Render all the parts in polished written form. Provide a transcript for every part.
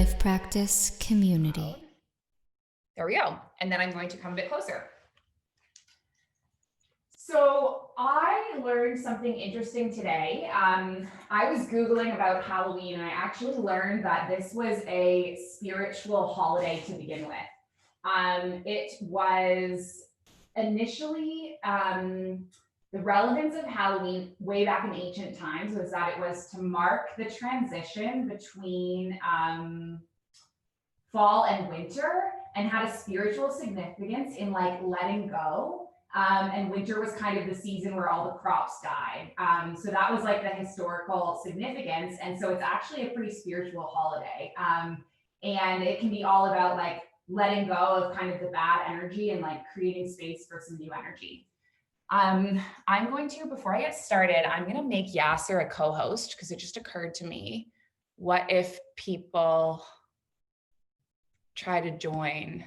life practice community. There we go. And then I'm going to come a bit closer. So I learned something interesting today. I was Googling about Halloween, and I actually learned that this was a spiritual holiday to begin with. It was initially, the relevance of Halloween way back in ancient times was that it was to mark the transition between fall and winter, and had a spiritual significance in like letting go. And winter was kind of the season where all the crops died. So that was like the historical significance. And so it's actually a pretty spiritual holiday. And it can be all about like letting go of kind of the bad energy and like creating space for some new energy. I'm going to, before I get started, I'm going to make Yasser a co-host because it just occurred to me, what if people try to join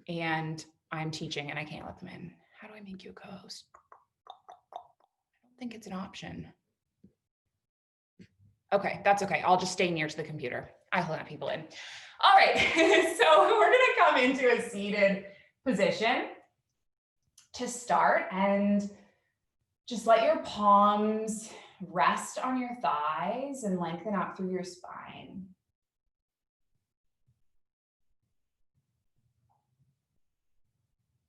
and I'm teaching and I can't let them in? How do I make you a co-host? I don't think it's an option. Okay, that's okay. I'll just stay near to the computer. I'll let people in. All right, so we're gonna come into a seated position to start, and just let your palms rest on your thighs and lengthen up through your spine.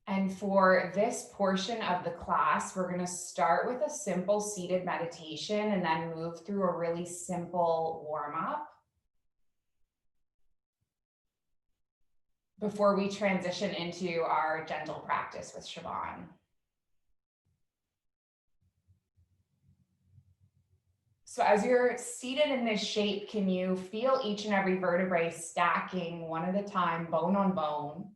And for this portion of the class, we're going to start with a simple seated meditation and then move through a really simple warm-up before we transition into our gentle practice with Siobhan. So as you're seated in this shape, can you feel each and every vertebrae stacking one at a time, bone on bone?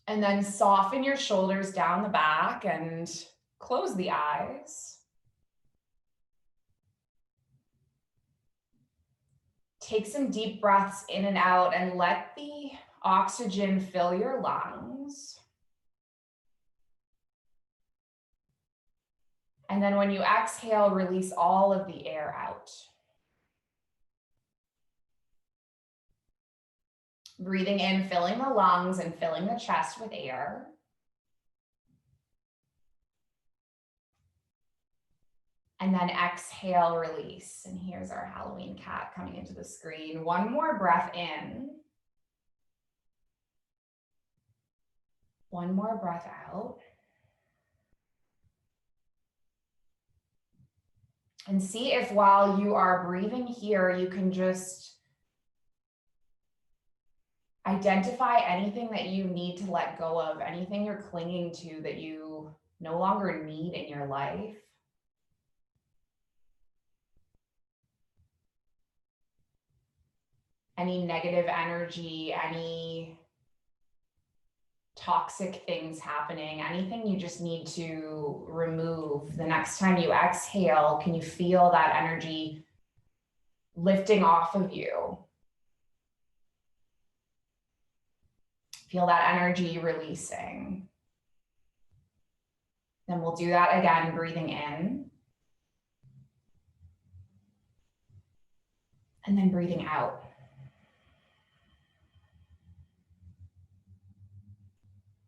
And then soften your shoulders down the back and close the eyes. Take some deep breaths in and out and let the oxygen fill your lungs. And then when you exhale, release all of the air out. Breathing in, filling the lungs and filling the chest with air. And then exhale, release. And here's our Halloween cat coming into the screen. One more breath in. One more breath out. And see if while you are breathing here, you can just identify anything that you need to let go of, anything you're clinging to that you no longer need in your life. Any negative energy, any toxic things happening, anything you just need to remove. The next time you exhale, can you feel that energy lifting off of you? Feel that energy releasing. Then we'll do that again, breathing in. And then breathing out.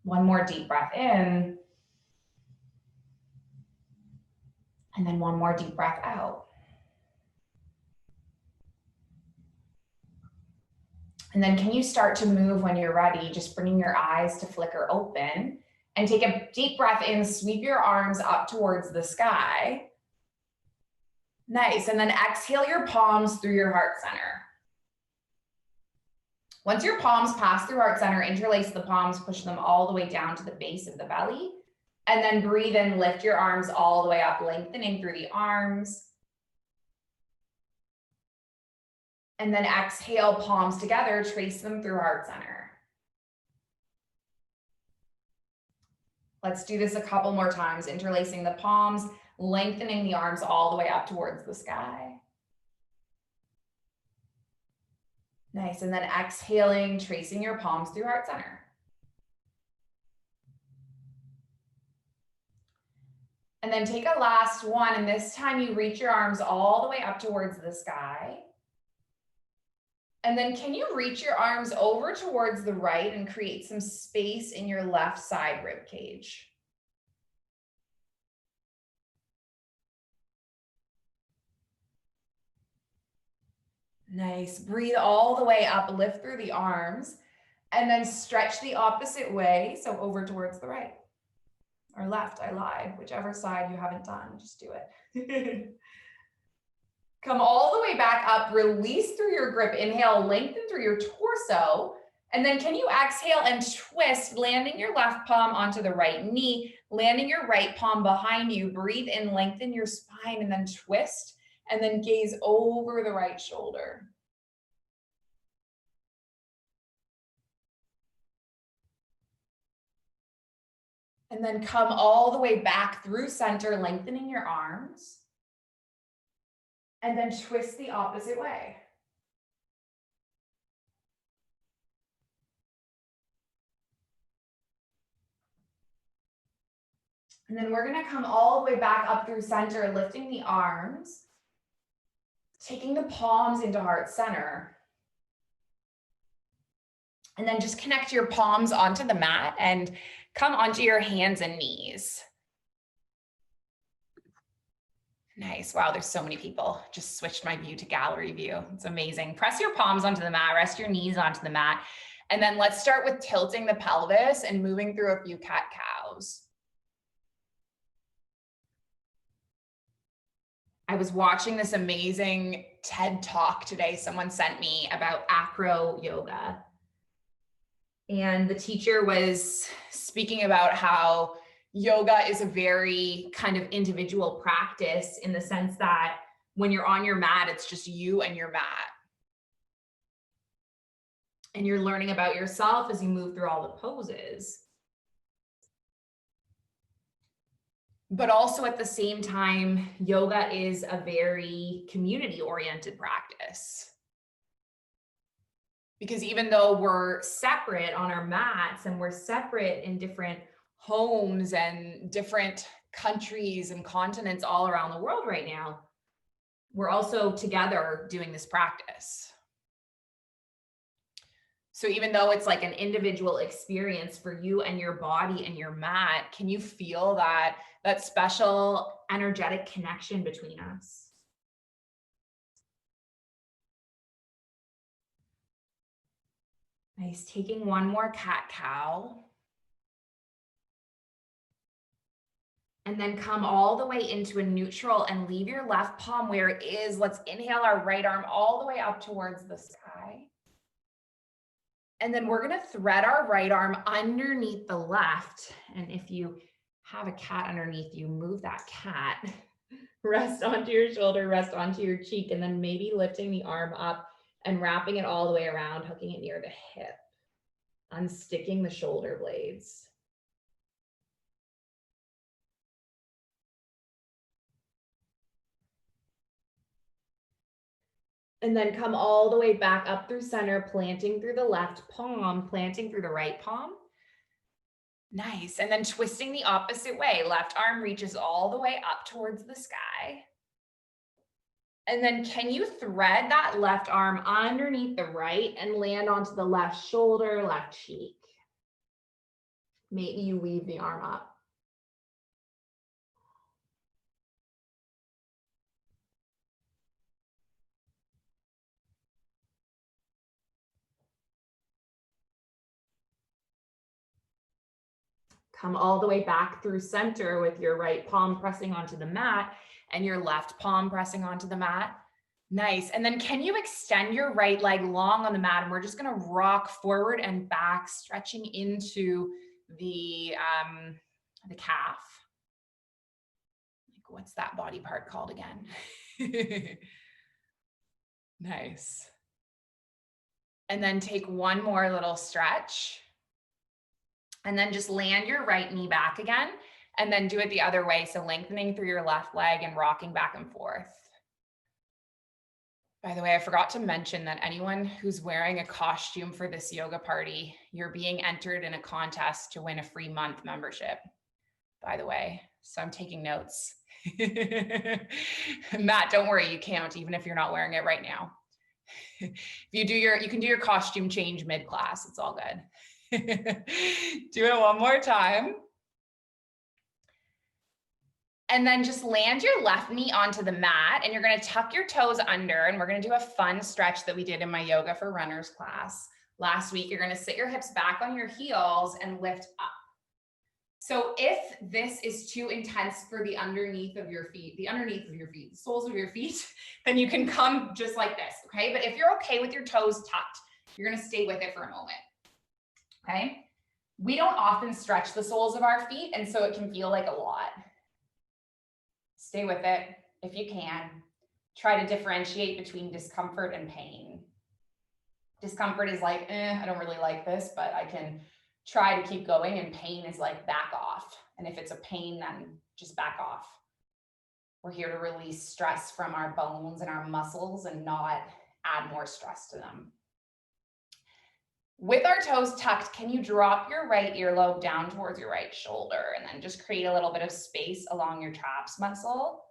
One more deep breath in. And then one more deep breath out. And then can you start to move when you're ready, just bringing your eyes to flicker open, and take a deep breath in, sweep your arms up towards the sky. Nice, and then exhale your palms through your heart center. Once your palms pass through heart center, interlace the palms, push them all the way down to the base of the belly, and then breathe in, lift your arms all the way up, lengthening through the arms. And then exhale, palms together, trace them through heart center. Let's do this a couple more times, interlacing the palms, lengthening the arms all the way up towards the sky. Nice, and then exhaling, tracing your palms through heart center. And then take a last one. And this time you reach your arms all the way up towards the sky. And then can you reach your arms over towards the right and create some space in your left side rib cage? Nice. Breathe all the way up, lift through the arms, and then stretch the opposite way. So over towards the right or left. I lied. Whichever side you haven't done, just do it. Come all the way back up, release through your grip. Inhale, lengthen through your torso. And then can you exhale and twist, landing your left palm onto the right knee, landing your right palm behind you. Breathe in, lengthen your spine, and then twist, and then gaze over the right shoulder. And then come all the way back through center, lengthening your arms. And then twist the opposite way. And then we're gonna come all the way back up through center, lifting the arms, taking the palms into heart center. And then just connect your palms onto the mat and come onto your hands and knees. Nice. Wow, there's so many people. Just switched my view to gallery view. It's amazing. Press your palms onto the mat, rest your knees onto the mat. And then let's start with tilting the pelvis and moving through a few cat-cows. I was watching this amazing TED Talk today. Someone sent me about acro yoga. And the teacher was speaking about how yoga is a very kind of individual practice in the sense that when you're on your mat, it's just you and your mat. And you're learning about yourself as you move through all the poses. But also at the same time, yoga is a very community-oriented practice. Because even though we're separate on our mats and we're separate in different homes and different countries and continents all around the world right now, we're also together doing this practice. So even though it's like an individual experience for you and your body and your mat, can you feel that special energetic connection between us? Nice. Taking one more cat-cow. And then come all the way into a neutral and leave your left palm where it is. Let's inhale our right arm all the way up towards the sky. And then we're going to thread our right arm underneath the left. And if you have a cat underneath you, move that cat. Rest onto your shoulder, rest onto your cheek, and then maybe lifting the arm up and wrapping it all the way around, hooking it near the hip, unsticking the shoulder blades. And then come all the way back up through center, planting through the left palm, planting through the right palm. Nice. And then twisting the opposite way. Left arm reaches all the way up towards the sky. And then can you thread that left arm underneath the right and land onto the left shoulder, left cheek? Maybe you weave the arm up. Come all the way back through center with your right palm pressing onto the mat and your left palm pressing onto the mat. Nice. And then can you extend your right leg long on the mat? And we're just going to rock forward and back, stretching into the calf. Like, what's that body part called again? Nice. And then take one more little stretch. And then just land your right knee back again, and then do it the other way. So lengthening through your left leg and rocking back and forth. By the way, I forgot to mention that anyone who's wearing a costume for this yoga party, you're being entered in a contest to win a free month membership, by the way. So I'm taking notes. Matt, don't worry, you can't, even if you're not wearing it right now. If you can do your costume change mid-class. It's all good. Do it one more time. And then just land your left knee onto the mat, and you're going to tuck your toes under, and we're going to do a fun stretch that we did in my yoga for runners class last week. You're going to sit your hips back on your heels and lift up. So if this is too intense for the underneath of your feet, the soles of your feet, then you can come just like this, okay? But if you're okay with your toes tucked, you're going to stay with it for a moment, okay? We don't often stretch the soles of our feet, and so it can feel like a lot. Stay with it if you can. Try to differentiate between discomfort and pain. Discomfort is like, I don't really like this, but I can try to keep going, and pain is like, back off. And if it's a pain, then just back off. We're here to release stress from our bones and our muscles and not add more stress to them. With our toes tucked, can you drop your right earlobe down towards your right shoulder, and then just create a little bit of space along your traps muscle?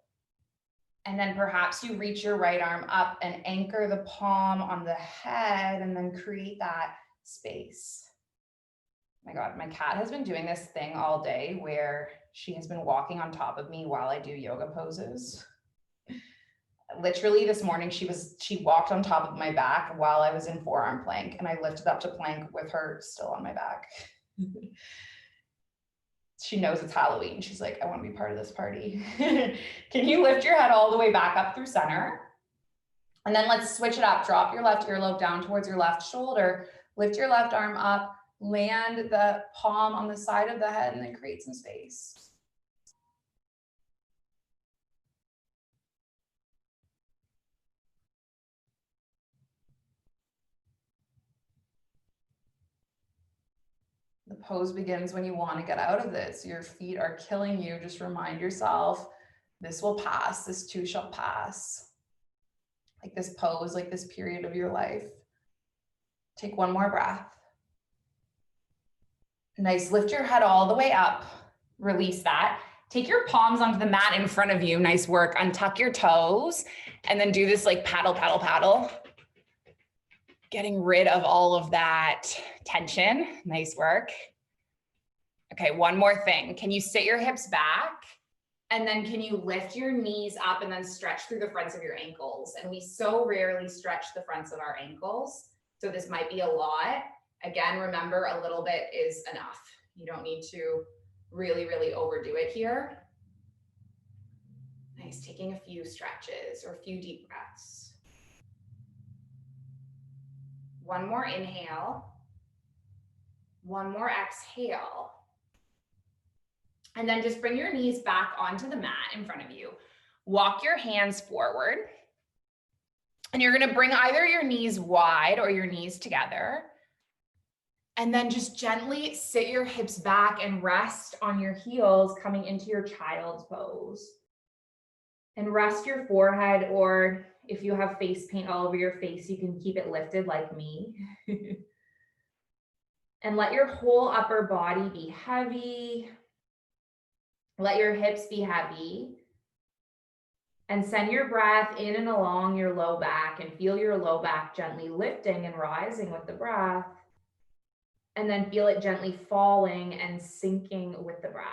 And then perhaps you reach your right arm up and anchor the palm on the head, and then create that space. My God, my cat has been doing this thing all day where she has been walking on top of me while I do yoga poses. Literally this morning, she walked on top of my back while I was in forearm plank, and I lifted up to plank with her still on my back. She knows it's Halloween. She's like, I want to be part of this party. Can you lift your head all the way back up through center? And then let's switch it up. Drop your left earlobe down towards your left shoulder. Lift your left arm up. Land the palm on the side of the head, and then create some space. The pose begins when you want to get out of this. Your feet are killing you. Just remind yourself, this will pass. This too shall pass. Like this pose, like this period of your life. Take one more breath. Nice. Lift your head all the way up. Release that. Take your palms onto the mat in front of you. Nice work. Untuck your toes, and then do this like paddle, paddle, paddle. Getting rid of all of that tension. Nice work. Okay, one more thing. Can you sit your hips back? And then can you lift your knees up and then stretch through the fronts of your ankles? And we so rarely stretch the fronts of our ankles, so this might be a lot. Again, remember, a little bit is enough. You don't need to really, really overdo it here. Nice, taking a few stretches or a few deep breaths. One more inhale. One more exhale. And then just bring your knees back onto the mat in front of you. Walk your hands forward. And you're going to bring either your knees wide or your knees together. And then just gently sit your hips back and rest on your heels, coming into your child's pose. And rest your forehead, or if you have face paint all over your face, you can keep it lifted like me. And let your whole upper body be heavy. Let your hips be heavy. And send your breath in and along your low back, and feel your low back gently lifting and rising with the breath. And then feel it gently falling and sinking with the breath.